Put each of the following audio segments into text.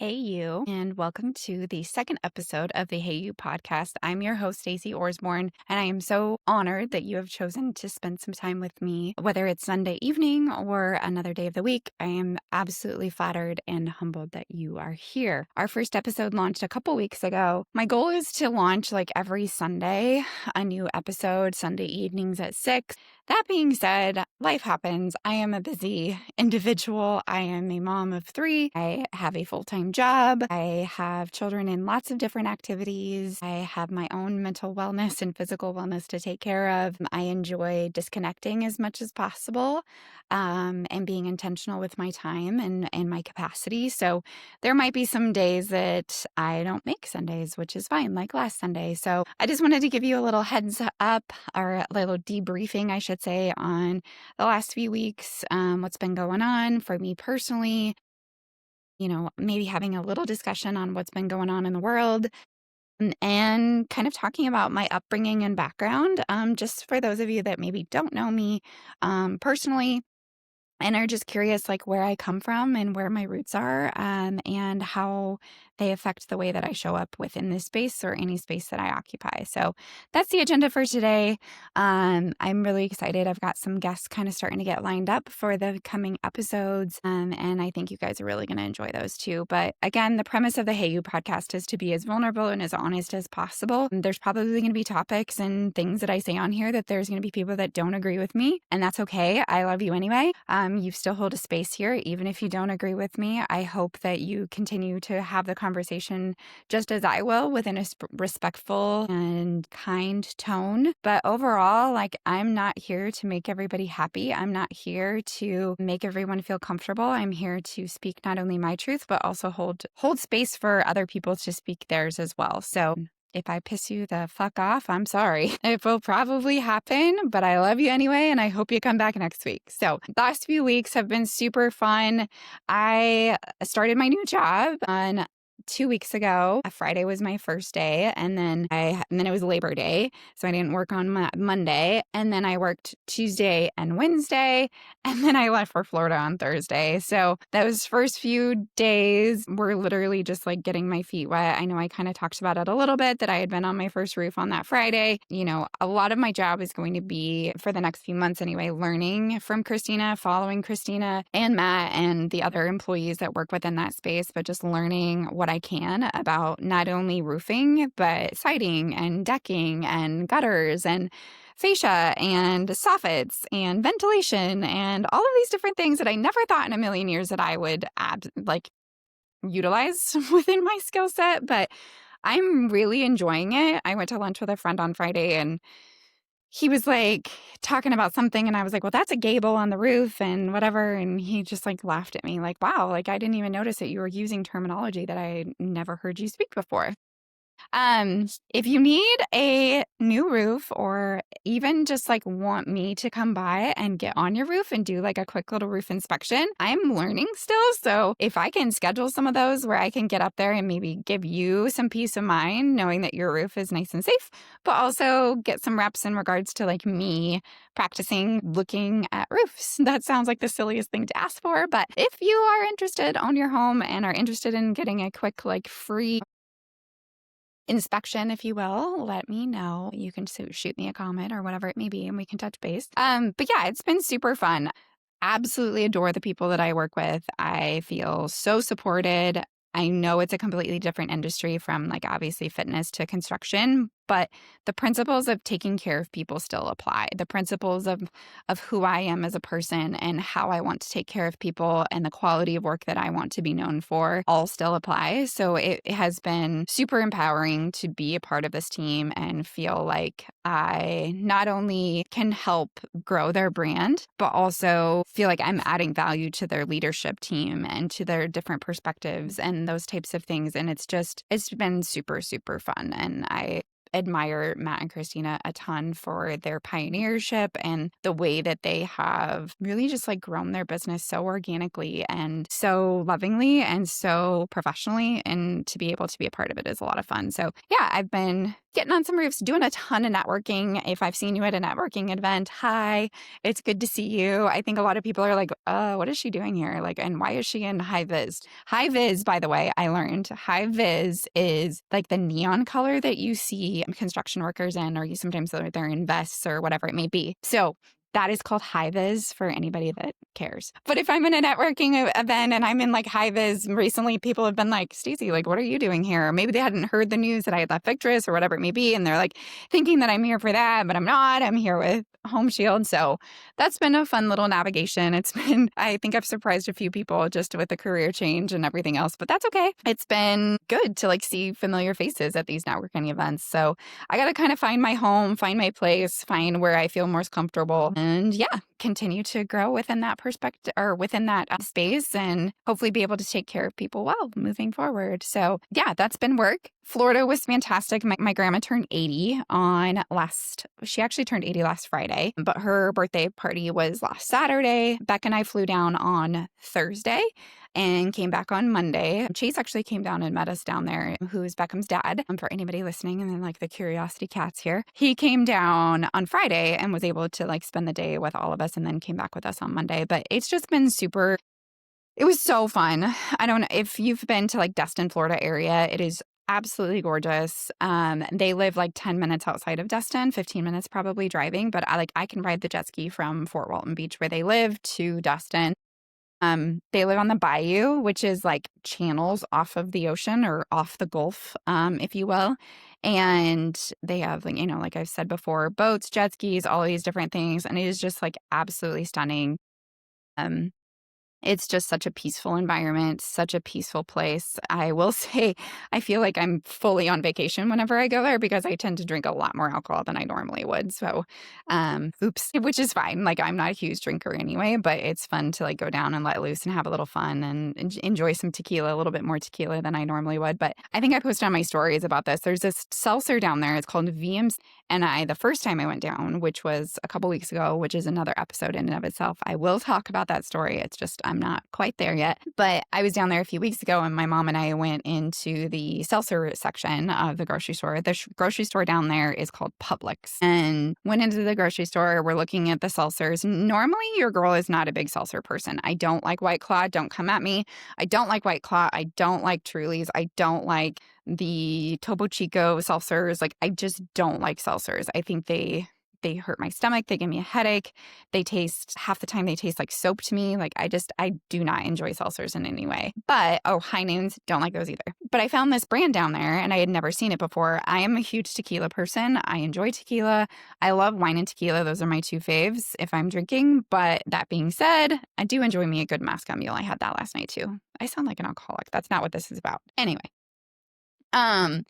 Hey, you, and welcome to the second episode of the Hey You podcast. I'm your host, Stacey Orsborn, and I am so honored that you have chosen to spend some time with me, whether it's Sunday evening or another day of the week. I am absolutely flattered and humbled that you are here. Our first episode launched a couple weeks ago. My goal is to launch like every Sunday, a new episode, Sunday evenings at 6. That being said, life happens. I am a busy individual. I am a mom of 3. I have a full-time job. I have children in lots of different activities. I have my own mental wellness and physical wellness to take care of. I enjoy disconnecting as much as possible, and being intentional with my time and my capacity. So there might be some days that I don't make Sundays, which is fine, like last Sunday. So I just wanted to give you a little heads up, or a little debriefing, I should say, on the last few weeks, what's been going on for me personally, maybe having a little discussion on what's been going on in the world, and kind of talking about my upbringing and background, just for those of you that maybe don't know me personally and are just curious, like, where I come from and where my roots are, and how they affect the way that I show up within this space or any space that I occupy. So that's the agenda for today. I'm really excited. I've got some guests kind of starting to get lined up for the coming episodes, and I think you guys are really going to enjoy those too. But again, the premise of the Hey You podcast is to be as vulnerable and as honest as possible. There's probably going to be topics and things that I say on here that there's going to be people that don't agree with me, and that's okay. I love you anyway. You still hold a space here, even if you don't agree with me. I hope that you continue to have the conversation just as I will, within a respectful and kind tone. But overall, like, I'm not here to make everybody happy. I'm not here to make everyone feel comfortable. I'm here to speak not only my truth, but also hold space for other people to speak theirs as well. So if I piss you the fuck off, I'm sorry. It will probably happen, but I love you anyway, and I hope you come back next week. So the last few weeks have been super fun. I started my new job on 2 weeks ago. Friday was my first day, and then it was Labor Day, so I didn't work on Monday, and then I worked Tuesday and Wednesday, and then I left for Florida on Thursday. So those first few days were literally just like getting my feet wet. I know I kind of talked about it a little bit, that I had been on my first roof on that Friday. A lot of my job is going to be, for the next few months anyway, learning from Christina, following Christina and Matt and the other employees that work within that space, but just learning what I can about not only roofing, but siding and decking and gutters and fascia and soffits and ventilation and all of these different things that I never thought in a million years that I would utilize within my skill set. But I'm really enjoying it. I went to lunch with a friend on Friday, and he was like talking about something, and I was like, well, that's a gable on the roof and whatever. And he just like laughed at me like, wow, like, I didn't even notice that you were using terminology that I never heard you speak before. If you need a new roof, or even just like want me to come by and get on your roof and do like a quick little roof inspection, I'm learning still. So if I can schedule some of those where I can get up there and maybe give you some peace of mind knowing that your roof is nice and safe, but also get some reps in regards to like me practicing looking at roofs. That sounds like the silliest thing to ask for, but if you are interested on your home and are interested in getting a quick, like, free inspection, if you will, let me know. You can shoot me a comment or whatever it may be, and we can touch base. But yeah, it's been super fun. Absolutely adore the people that I work with. I feel so supported. I know it's a completely different industry from, like, obviously fitness to construction, but the principles of taking care of people still apply. The principles of who I am as a person and how I want to take care of people and the quality of work that I want to be known for all still apply. So it has been super empowering to be a part of this team and feel like I not only can help grow their brand, but also feel like I'm adding value to their leadership team and to their different perspectives and those types of things. And it's been super, super fun. And admire Matt and Christina a ton for their pioneership and the way that they have really just like grown their business so organically and so lovingly and so professionally. And to be able to be a part of it is a lot of fun. So yeah, I've been getting on some roofs, doing a ton of networking. If I've seen you at a networking event, hi, it's good to see you. I think a lot of people are like, what is she doing here? Like, and why is she in high vis? High vis, by the way, I learned high vis is like the neon color that you see construction workers in, or you sometimes they're in vests or whatever it may be. So that is called high vis for anybody that cares. But if I'm in a networking event and I'm in like high vis, recently people have been like, Stacey, like, what are you doing here? Or maybe they hadn't heard the news that I had left Victress or whatever it may be. And they're like thinking that I'm here for that, but I'm not. I'm here with Home Shield. So that's been a fun little navigation. It's been, I think I've surprised a few people just with the career change and everything else, but that's okay. It's been good to like see familiar faces at these networking events. So I got to kind of find my home, find my place, find where I feel most comfortable. And yeah, continue to grow within that perspective or within that space and hopefully be able to take care of people well moving forward. So yeah, that's been work. Florida was fantastic. My grandma turned 80 she actually turned 80 last Friday, but her birthday party was last Saturday. Beck and I flew down on Thursday and came back on Monday. Chase actually came down and met us down there, who's Beckham's dad, for anybody listening, and then like the curiosity cats here. He came down on Friday and was able to like spend the day with all of us and then came back with us on Monday. But it's just been it was so fun. I don't know if you've been to like Destin, Florida area. It is absolutely gorgeous. They live like 10 minutes outside of Destin, 15 minutes probably driving, but I can ride the jet ski from Fort Walton Beach where they live to Destin. They live on the bayou, which is like channels off of the ocean or off the Gulf, if you will. And they have, like, like I've said before, boats, jet skis, all these different things. And it is just like absolutely stunning. It's just such a peaceful environment, such a peaceful place. I will say, I feel like I'm fully on vacation whenever I go there because I tend to drink a lot more alcohol than I normally would. So, which is fine. Like, I'm not a huge drinker anyway, but it's fun to like go down and let loose and have a little fun and enjoy some tequila, a little bit more tequila than I normally would. But I think I posted on my stories about this. There's this seltzer down there. It's called VMC. And the first time I went down, which was a couple weeks ago, which is another episode in and of itself, I will talk about that story. It's just, I'm not quite there yet. But I was down there a few weeks ago and my mom and I went into the seltzer section of the grocery store. The grocery store down there is called Publix. And went into the grocery store. We're looking at the seltzers. Normally, your girl is not a big seltzer person. I don't like White Claw. Don't come at me. I don't like White Claw. I don't like Truly's. I don't like the Topo Chico seltzers. Like, I just don't like seltzers. I think they hurt my stomach. They give me a headache. Half the time they taste like soap to me. Like, I do not enjoy seltzers in any way. But, High Noons, don't like those either. But I found this brand down there and I had never seen it before. I am a huge tequila person. I enjoy tequila. I love wine and tequila. Those are my two faves if I'm drinking. But that being said, I do enjoy me a good Moscow Mule. I had that last night too. I sound like an alcoholic. That's not what this is about. Anyway. Where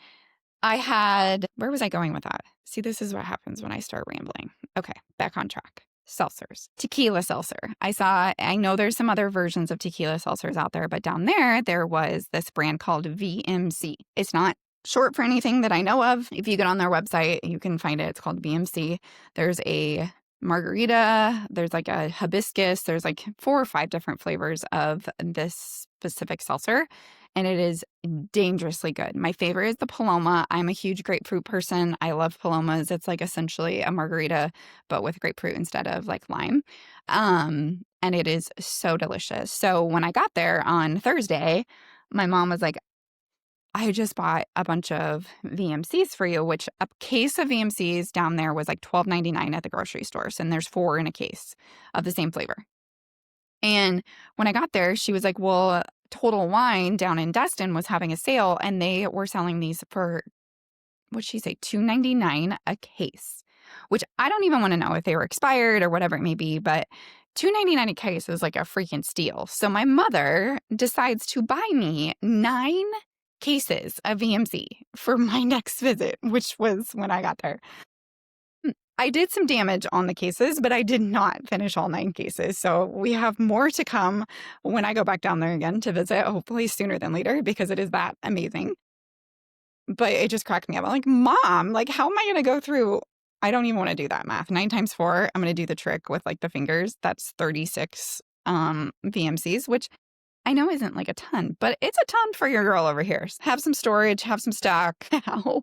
was I going with that? See, this is what happens when I start rambling. Okay, back on track. Seltzers. Tequila seltzer. I know there's some other versions of tequila seltzers out there, but down there was this brand called VMC. It's not short for anything that I know of. If you get on their website, you can find it. It's called VMC. There's a margarita, there's like a hibiscus, there's like 4 or 5 different flavors of this specific seltzer. And it is dangerously good. My favorite is the Paloma. I'm a huge grapefruit person. I love Palomas. It's like essentially a margarita, but with grapefruit instead of like lime. And it is so delicious. So when I got there on Thursday, my mom was like, I just bought a bunch of VMCs for you, which a case of VMCs down there was like $12.99 at the grocery stores. And there's 4 in a case of the same flavor. And when I got there, she was like, well, Total Wine down in Destin was having a sale and they were selling these for, what'd she say, $2.99 a case, which I don't even want to know if they were expired or whatever it may be, but $2.99 a case is like a freaking steal. So my mother decides to buy me 9 cases of VMC for my next visit, which was when I got there. I did some damage on the cases, but I did not finish all 9 cases. So we have more to come when I go back down there again to visit, hopefully sooner than later, because it is that amazing. But it just cracked me up. I'm like, Mom, like, how am I going to go through? I don't even want to do that math. 9 times 4, I'm going to do the trick with like the fingers. That's 36 VMCs, which I know isn't like a ton, but it's a ton for your girl over here. Have some storage, have some stock now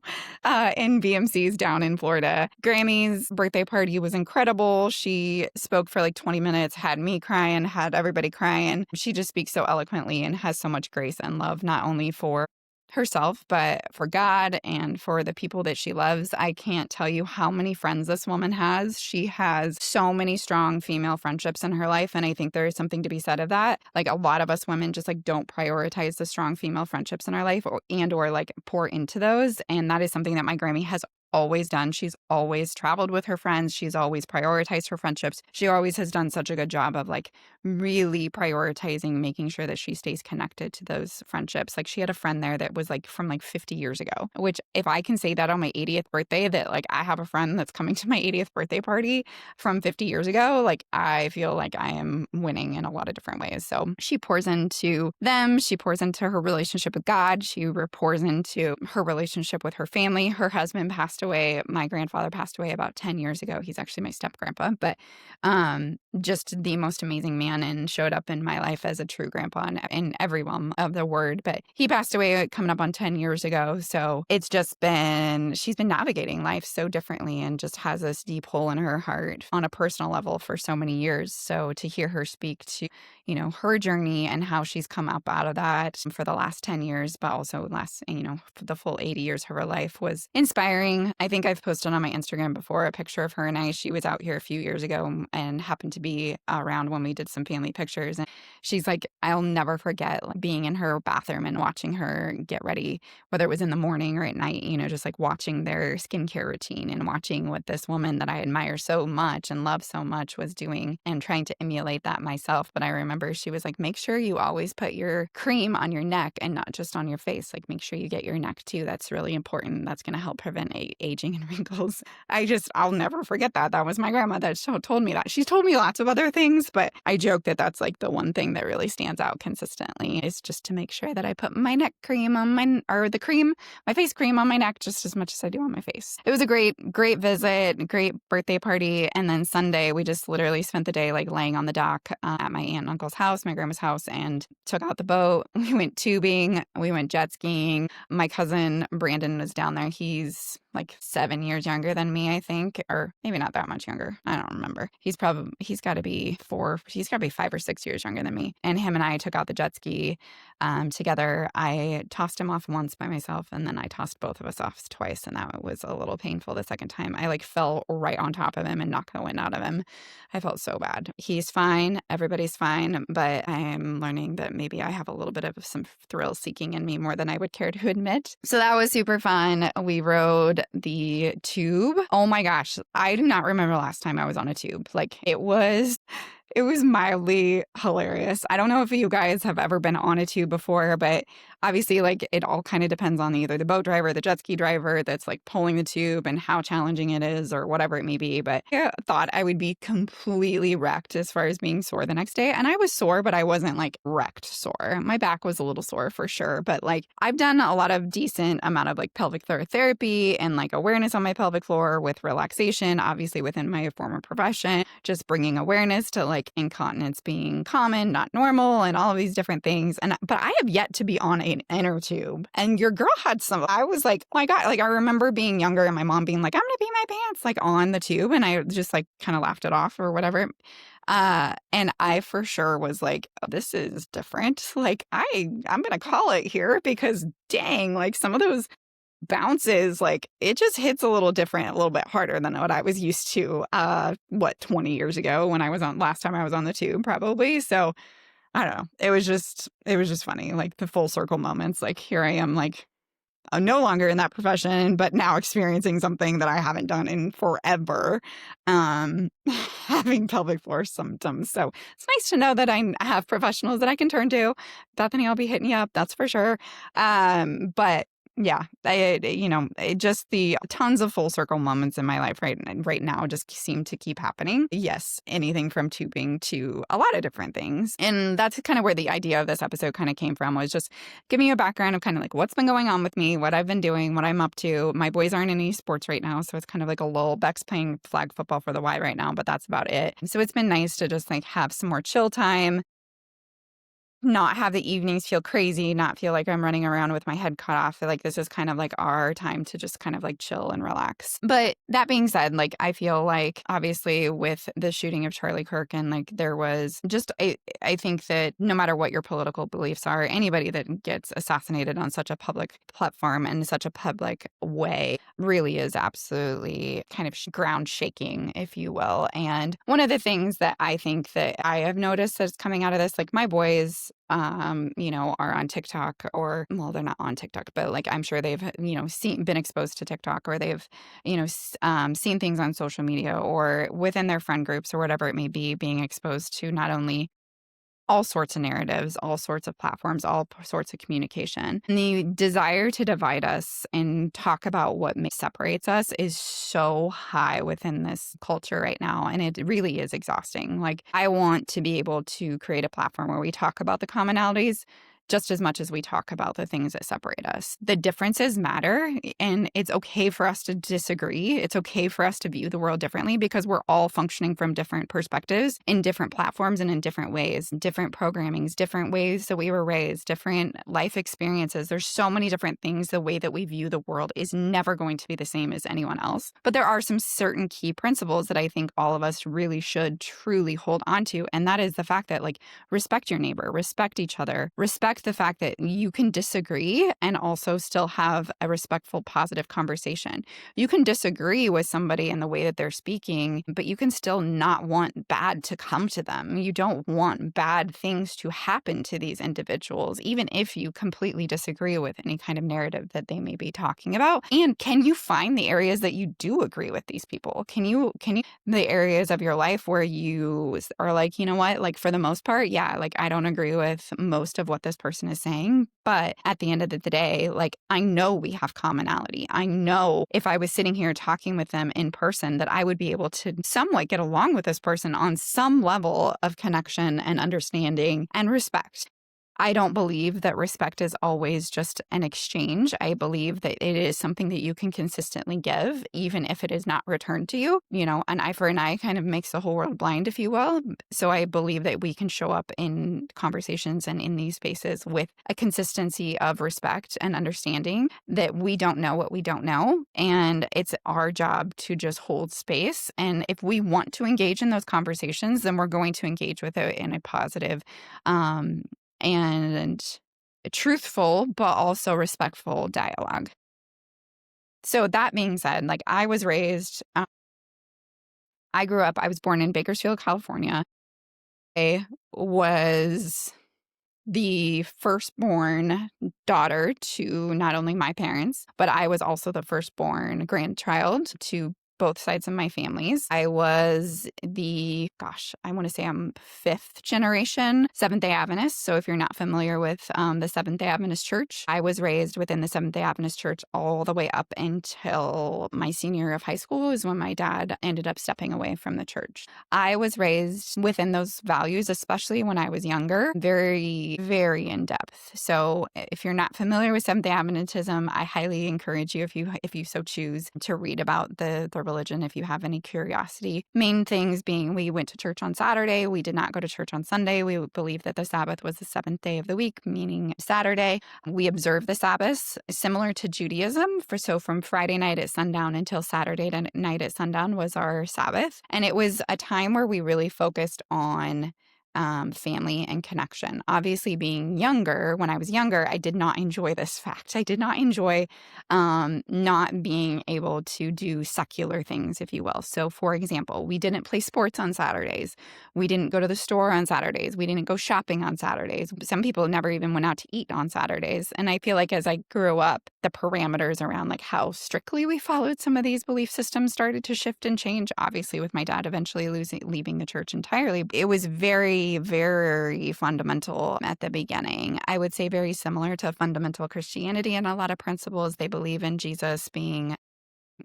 in VMCs down in Florida. Grammy's birthday party was incredible. She spoke for like 20 minutes, had me crying, had everybody crying. She just speaks so eloquently and has so much grace and love, not only for herself, but for God and for the people that she loves. I can't tell you how many friends this woman has. She has so many strong female friendships in her life. And I think there is something to be said of that. Like a lot of us women just like don't prioritize the strong female friendships in our life or like pour into those. And that is something that my Grammy has always done. She's always traveled with her friends. She's always prioritized her friendships. She always has done such a good job of like really prioritizing, making sure that she stays connected to those friendships. Like she had a friend there that was like from like 50 years ago, which if I can say that on my 80th birthday, that like I have a friend that's coming to my 80th birthday party from 50 years ago, like I feel like I am winning in a lot of different ways. So she pours into them. She pours into her relationship with God. She pours into her relationship with her family. Her husband passed away. My grandfather passed away about 10 years ago. He's actually my step grandpa, but just the most amazing man and showed up in my life as a true grandpa in every realm of the word. But he passed away coming up on 10 years ago. So it's just been, she's been navigating life so differently and just has this deep hole in her heart on a personal level for so many years. So to hear her speak to, you know, her journey and how she's come up out of that for the last 10 years, but also last, you know, for the full 80 years of her life was inspiring. I think I've posted on my Instagram before a picture of her and I. She was out here a few years ago and happened to be around when we did some family pictures. And she's like, I'll never forget like, being in her bathroom and watching her get ready, whether it was in the morning or at night, you know, just like watching their skincare routine and watching what this woman that I admire so much and love so much was doing and trying to emulate that myself. But I remember she was like, make sure you always put your cream on your neck and not just on your face. Like, make sure you get your neck too. That's really important. That's going to help prevent aging and wrinkles. I'll never forget that. That was my grandma that told me that. She's told me lots of other things, but I joke that that's like the one thing that really stands out consistently is just to make sure that I put my neck cream on my face cream on my neck just as much as I do on my face. It was a great visit, great birthday party. And then Sunday, we just literally spent the day like laying on the dock at my aunt and uncle's house, my grandma's house, and took out the boat. We went tubing, we went jet skiing. My cousin Brandon was down there. He's like 7 years younger than me, I think, or maybe not that much younger. I don't remember. He's got to be 5 or 6 years younger than me. And him and I took out the jet ski together. I tossed him off once by myself, and then I tossed both of us off twice, and that was a little painful the second time. I like fell right on top of him and knocked the wind out of him. I felt so bad. He's fine. Everybody's fine, but I am learning that maybe I have a little bit of some thrill seeking in me more than I would care to admit. So that was super fun. We rode the tube. Oh my gosh. I do not remember last time I was on a tube. Like it was mildly hilarious. I don't know if you guys have ever been on a tube before, but obviously like it all kind of depends on either the boat driver, or the jet ski driver that's like pulling the tube and how challenging it is or whatever it may be. But I thought I would be completely wrecked as far as being sore the next day. And I was sore, but I wasn't like wrecked sore. My back was a little sore for sure. But like I've done a lot of decent amount of like pelvic floor therapy and like awareness on my pelvic floor with relaxation, obviously within my former profession, just bringing awareness to like incontinence being common, not normal, and all of these different things. But I have yet to be on an inner tube. And your girl had some. I was like, oh my God. Like I remember being younger and my mom being like, I'm gonna pee my pants like on the tube, and I just like kind of laughed it off or whatever. And I for sure was like, oh, this is different. Like I'm gonna call it here because dang, like some of those bounces, like it just hits a little different, a little bit harder than what I was used to 20 years ago when I was on last time I was on the tube probably. So I don't know. It was just funny, like the full circle moments. Like here I am, like I'm no longer in that profession, but now experiencing something that I haven't done in forever, having pelvic floor symptoms. So it's nice to know that I have professionals that I can turn to. Bethany, I'll be hitting you up, that's for sure. But Yeah, just the tons of full circle moments in my life right now just seem to keep happening. Yes, anything from tubing to a lot of different things. And that's kind of where the idea of this episode kind of came from, was just giving you a background of kind of like what's been going on with me, what I've been doing, what I'm up to. My boys aren't in any sports right now, so it's kind of like a lull. Beck's playing flag football for the Y right now, but that's about it. So it's been nice to just like have some more chill time, not have the evenings feel crazy, not feel like I'm running around with my head cut off. Feel like this is kind of like our time to just kind of like chill and relax. But that being said, like I feel like obviously with the shooting of Charlie Kirk, and like there was just I think that no matter what your political beliefs are, anybody that gets assassinated on such a public platform and such a public way really is absolutely kind of ground shaking, if you will. And one of the things that I think that I have noticed that's coming out of this, like my boys, are on TikTok, or, well, they're not on TikTok, but like I'm sure they've, been exposed to TikTok, or they've, seen things on social media or within their friend groups or whatever it may be, being exposed to not only all sorts of narratives, all sorts of platforms, sorts of communication. And the desire to divide us and talk about what separates us is so high within this culture right now. And it really is exhausting. Like, I want to be able to create a platform where we talk about the commonalities just as much as we talk about the things that separate us. The differences matter, and it's okay for us to disagree. It's okay for us to view the world differently, because we're all functioning from different perspectives in different platforms and in different ways, different programmings, different ways that we were raised, different life experiences. There's so many different things. The way that we view the world is never going to be the same as anyone else. But there are some certain key principles that I think all of us really should truly hold on to. And that is the fact that, like, respect your neighbor, respect each other, respect the fact that you can disagree and also still have a respectful, positive conversation. You can disagree with somebody in the way that they're speaking, but you can still not want bad to come to them. You don't want bad things to happen to these individuals, even if you completely disagree with any kind of narrative that they may be talking about. And can you find the areas that you do agree with these people? Can you the areas of your life where you are like, you know what, like for the most part, yeah, like I don't agree with most of what this person is saying, but at the end of the day, like I know we have commonality. I know if I was sitting here talking with them in person that I would be able to somewhat get along with this person on some level of connection and understanding and respect. I don't believe that respect is always just an exchange. I believe that it is something that you can consistently give, even if it is not returned to you. An eye for an eye kind of makes the whole world blind, if you will. So I believe that we can show up in conversations and in these spaces with a consistency of respect and understanding that we don't know what we don't know. And it's our job to just hold space. And if we want to engage in those conversations, then we're going to engage with it in a positive, and truthful, but also respectful dialogue. So that being said, like I was raised, I was born in Bakersfield, California. I was the firstborn daughter to not only my parents, but I was also the firstborn grandchild to both sides of my families. I was I want to say I'm fifth generation Seventh-day Adventist. So if you're not familiar with the Seventh-day Adventist Church, I was raised within the Seventh-day Adventist Church all the way up until my senior year of high school is when my dad ended up stepping away from the church. I was raised within those values, especially when I was younger, very, very in depth. So if you're not familiar with Seventh-day Adventism, I highly encourage you, if you so choose, to read about the religion if you have any curiosity. Main things being, we went to church on Saturday. We did not go to church on Sunday. We believe that the Sabbath was the seventh day of the week, meaning Saturday. We observe the Sabbath similar to Judaism. From Friday night at sundown until Saturday night at sundown was our Sabbath. And it was a time where we really focused on family and connection. Obviously, when I was younger, I did not enjoy this fact. I did not enjoy not being able to do secular things, if you will. So, for example, we didn't play sports on Saturdays. We didn't go to the store on Saturdays. We didn't go shopping on Saturdays. Some people never even went out to eat on Saturdays. And I feel like as I grew up, the parameters around like how strictly we followed some of these belief systems started to shift and change. Obviously, with my dad eventually leaving the church entirely, it was very, very fundamental at the beginning. I would say very similar to fundamental Christianity and a lot of principles. They believe in Jesus being,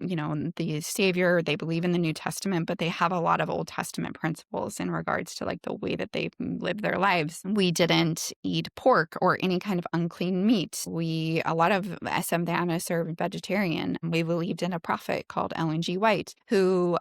the Savior. They believe in the New Testament, but they have a lot of Old Testament principles in regards to like the way that they live their lives. We didn't eat pork or any kind of unclean meat. A lot of Seventh-day Adventists are vegetarian. We believed in a prophet called Ellen G. White, who,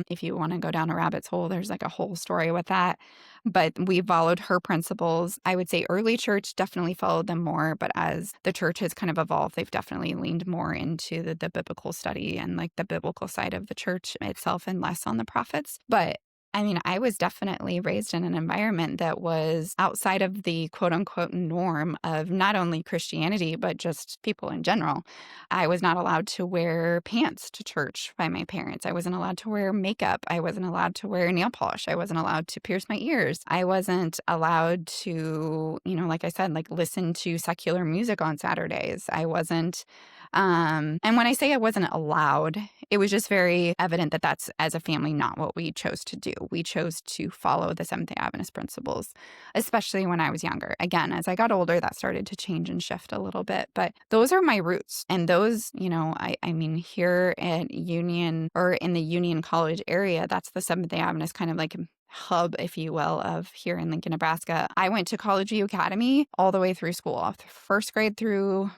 if you want to go down a rabbit's hole, there's like a whole story with that. But we followed her principles. I would say early church definitely followed them more, but as the church has kind of evolved, they've definitely leaned more into the biblical study and like the biblical side of the church itself and less on the prophets. But I mean, I was definitely raised in an environment that was outside of the quote unquote norm of not only Christianity, but just people in general. I was not allowed to wear pants to church by my parents. I wasn't allowed to wear makeup. I wasn't allowed to wear nail polish. I wasn't allowed to pierce my ears. I wasn't allowed to, like I said, like listen to secular music on Saturdays. I wasn't and when I say I wasn't allowed, it was just very evident that that's, as a family, not what we chose to do. We chose to follow the Seventh-day Adventist principles, especially when I was younger. Again, as I got older, that started to change and shift a little bit. But those are my roots. And those, I mean, here at Union or in the Union College area, that's the Seventh-day Adventist kind of like hub, if you will, of here in Lincoln, Nebraska. I went to College View Academy all the way through school, first grade through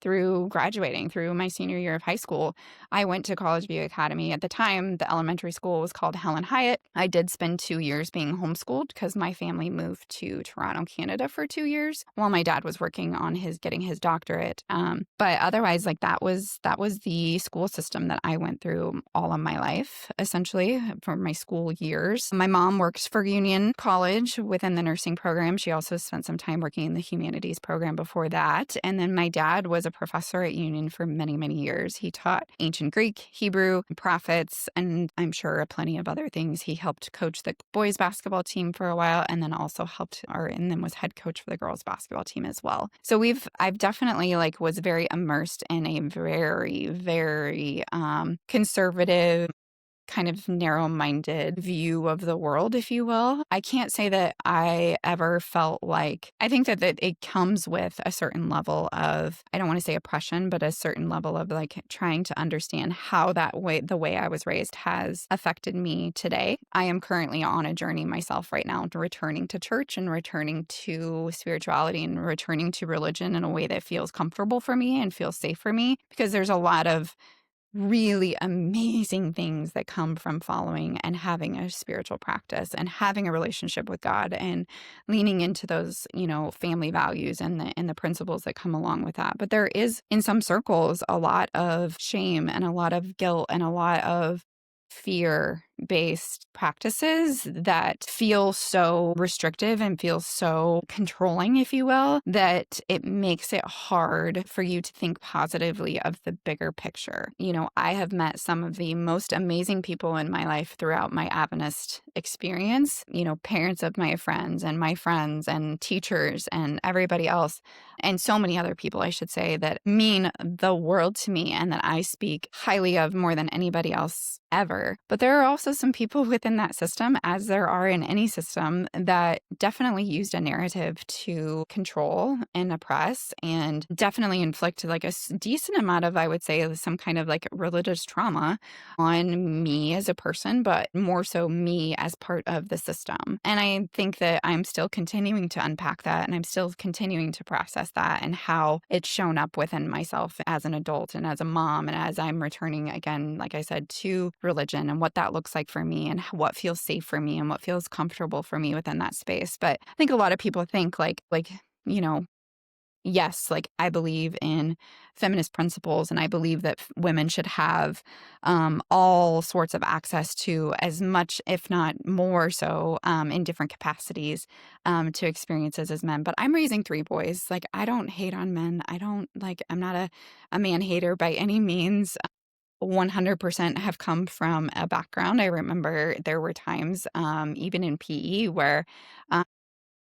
graduating, through my senior year of high school. I went to College View Academy. At the time, the elementary school was called Helen Hyatt. I did spend 2 years being homeschooled because my family moved to Toronto, Canada for 2 years while my dad was working on getting his doctorate. But otherwise, like that was the school system that I went through all of my life, essentially, for my school years. My mom works for Union College within the nursing program. She also spent some time working in the humanities program before that. And then my dad was a professor at Union for many, many years. He taught ancient Greek, Hebrew, prophets, and I'm sure plenty of other things. He helped coach the boys basketball team for a while and then also and then was head coach for the girls basketball team as well. So I've definitely was very immersed in a very, very conservative, kind of narrow-minded view of the world, if you will. I can't say that I ever felt I think that it comes with a certain level of, I don't want to say oppression, but a certain level of trying to understand how the way I was raised has affected me today. I am currently on a journey myself right now to returning to church and returning to spirituality and returning to religion in a way that feels comfortable for me and feels safe for me, because there's a lot of really amazing things that come from following and having a spiritual practice and having a relationship with God and leaning into those, family values and the principles that come along with that. But there is, in some circles, a lot of shame and a lot of guilt and a lot of fear-based practices that feel so restrictive and feel so controlling, if you will, that it makes it hard for you to think positively of the bigger picture. I have met some of the most amazing people in my life throughout my Adventist experience, parents of my friends and teachers and everybody else, and so many other people, I should say, that mean the world to me and that I speak highly of more than anybody else ever. But there are also some people within that system, as there are in any system, that definitely used a narrative to control and oppress and definitely inflict a decent amount of, I would say, some kind of religious trauma on me as a person, but more so me as part of the system. And I think that I'm still continuing to unpack that, and I'm still continuing to process that and how it's shown up within myself as an adult and as a mom, and as I'm returning again, like I said, to religion and what that looks like for me and what feels safe for me and what feels comfortable for me within that space. But I think a lot of people think yes, I believe in feminist principles, and I believe that women should have all sorts of access to as much, if not more so, in different capacities to experiences as men. But I'm raising 3 boys. I don't hate on men. I'm not a man hater by any means. 100% have come from a background. I remember there were times, even in PE, where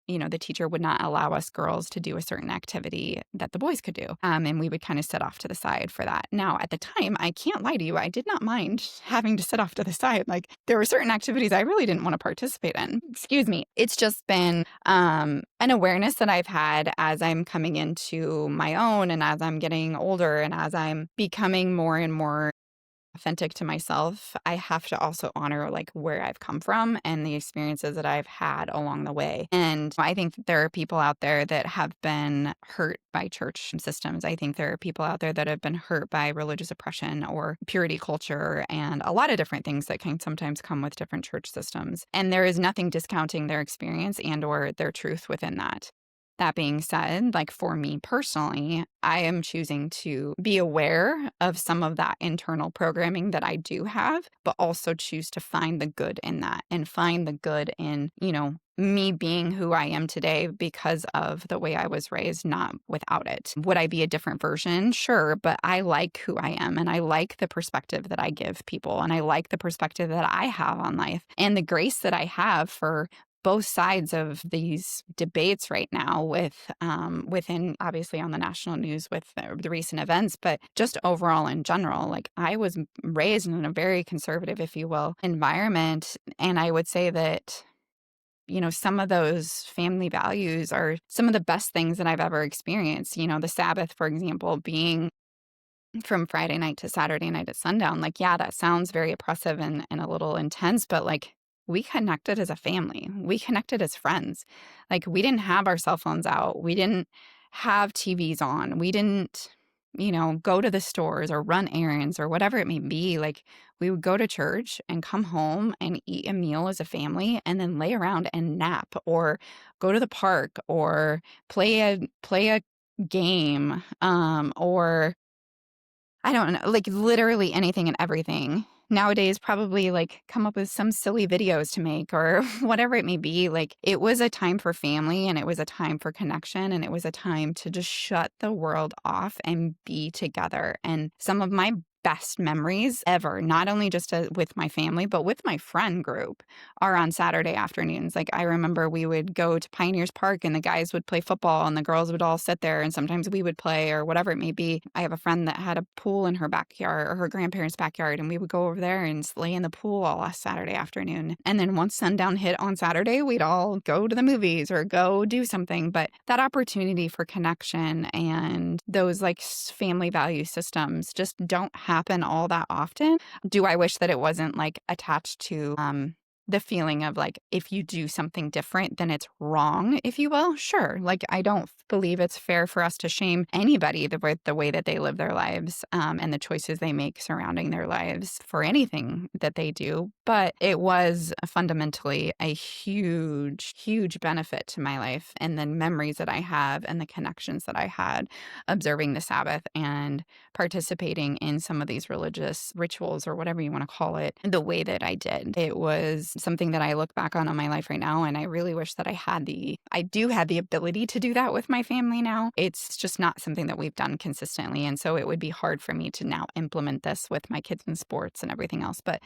the teacher would not allow us girls to do a certain activity that the boys could do. And we would kind of sit off to the side for that. Now, at the time, I can't lie to you, I did not mind having to sit off to the side. Like, there were certain activities I really didn't want to participate in. Excuse me. It's just been an awareness that I've had as I'm coming into my own and as I'm getting older and as I'm becoming more and more authentic to myself. I have to also honor like where I've come from and the experiences that I've had along the way. And I think that there are people out there that have been hurt by church systems. I think there are people out there that have been hurt by religious oppression or purity culture and a lot of different things that can sometimes come with different church systems. And there is nothing discounting their experience and or their truth within that. That being said, like for me personally, I am choosing to be aware of some of that internal programming that I do have, but also choose to find the good in that and find the good in, me being who I am today because of the way I was raised, not without it. Would I be a different version? Sure, but I like who I am and I like the perspective that I give people and I like the perspective that I have on life and the grace that I have for both sides of these debates right now within obviously on the national news with the recent events, but just overall in general, like I was raised in a very conservative, if you will, environment. And I would say that, some of those family values are some of the best things that I've ever experienced. The Sabbath, for example, being from Friday night to Saturday night at sundown, like, yeah, that sounds very oppressive and a little intense, but like we connected as a family. We connected as friends. Like we didn't have our cell phones out. We didn't have TVs on. We didn't, go to the stores or run errands or whatever it may be. Like we would go to church and come home and eat a meal as a family and then lay around and nap or go to the park or play a game or I don't know, like literally anything and everything. Nowadays, probably like come up with some silly videos to make or whatever it may be. Like it was a time for family and it was a time for connection and it was a time to just shut the world off and be together. And some of my best memories ever, not only just with my family, but with my friend group, are on Saturday afternoons. Like I remember we would go to Pioneers Park and the guys would play football and the girls would all sit there and sometimes we would play or whatever it may be. I have a friend that had a pool in her backyard or her grandparents' backyard and we would go over there and lay in the pool all last Saturday afternoon. And then once sundown hit on Saturday, we'd all go to the movies or go do something. But that opportunity for connection and those like family value systems just don't happen all that often. Do I wish that it wasn't like attached to the feeling of like, if you do something different, then it's wrong, if you will? Sure. Like, I don't believe it's fair for us to shame anybody the way that they live their lives and the choices they make surrounding their lives for anything that they do. But it was fundamentally a huge, huge benefit to my life and the memories that I have and the connections that I had observing the Sabbath and participating in some of these religious rituals or whatever you want to call it the way that I did. It was something that I look back on my life right now. And I really wish that I do have the ability to do that with my family now. It's just not something that we've done consistently. And so it would be hard for me to now implement this with my kids in sports and everything else. But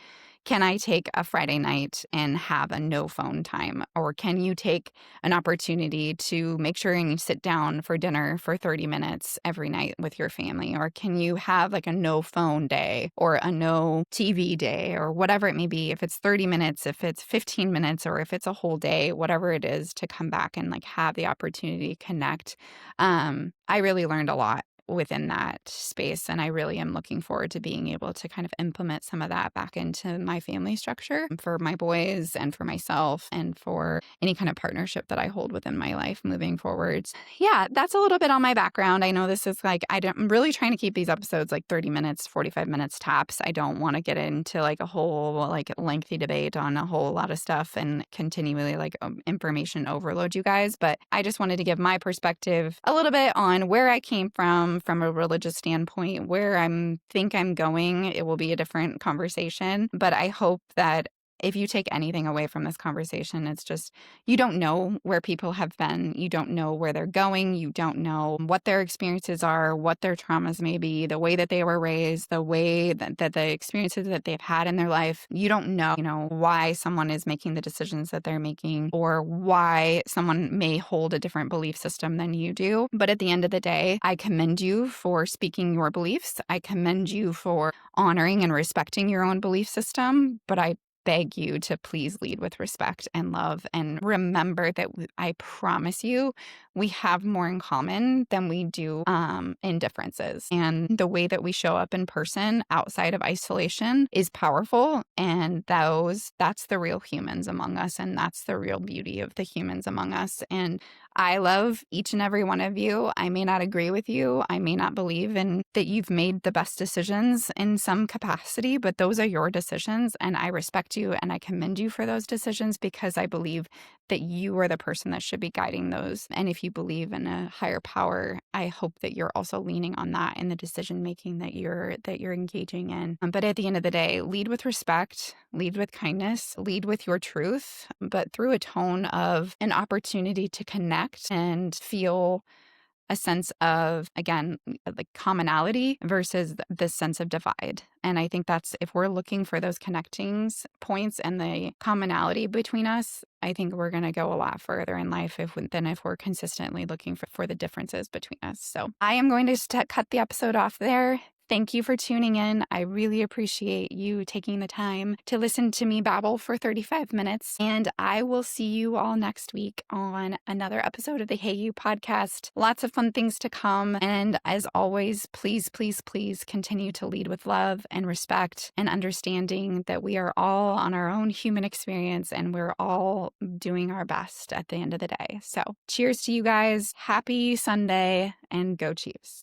can I take a Friday night and have a no phone time? Or can you take an opportunity to make sure and you sit down for dinner for 30 minutes every night with your family? Or can you have like a no phone day or a no TV day or whatever it may be? If it's 30 minutes, if it's 15 minutes, or if it's a whole day, whatever it is, to come back and like have the opportunity to connect. I really learned a lot within that space. And I really am looking forward to being able to kind of implement some of that back into my family structure for my boys and for myself and for any kind of partnership that I hold within my life moving forward. Yeah, that's a little bit on my background. I know this is like, I'm really trying to keep these episodes like 30 minutes, 45 minutes tops. I don't want to get into like a whole like lengthy debate on a whole lot of stuff and continually like information overload you guys. But I just wanted to give my perspective a little bit on where I came from a religious standpoint, where think I'm going. It will be a different conversation, but I hope that if you take anything away from this conversation, it's just you don't know where people have been. You don't know where they're going. You don't know what their experiences are, what their traumas may be, the way that they were raised, the way that the experiences that they've had in their life. You don't know, why someone is making the decisions that they're making or why someone may hold a different belief system than you do. But at the end of the day, I commend you for speaking your beliefs. I commend you for honoring and respecting your own belief system. But I beg you to please lead with respect and love and remember that I promise you we have more in common than we do in differences. And the way that we show up in person outside of isolation is powerful. And that's the real humans among us. And that's the real beauty of the humans among us. And I love each and every one of you. I may not agree with you. I may not believe in that you've made the best decisions in some capacity, but those are your decisions. And I respect you and I commend you for those decisions because I believe that you are the person that should be guiding those. And if you believe in a higher power, I hope that you're also leaning on that in the decision making that you're engaging in. But at the end of the day, lead with respect, lead with kindness, lead with your truth, but through a tone of an opportunity to connect and feel a sense of, again, like commonality versus this sense of divide. And I think that's, if we're looking for those connecting points and the commonality between us, I think we're going to go a lot further in life than if we're consistently looking for the differences between us. So I am going to cut the episode off there. Thank you for tuning in. I really appreciate you taking the time to listen to me babble for 35 minutes. And I will see you all next week on another episode of the Hey You podcast. Lots of fun things to come. And as always, please, please, please continue to lead with love and respect and understanding that we are all on our own human experience and we're all doing our best at the end of the day. So cheers to you guys. Happy Sunday and go Chiefs.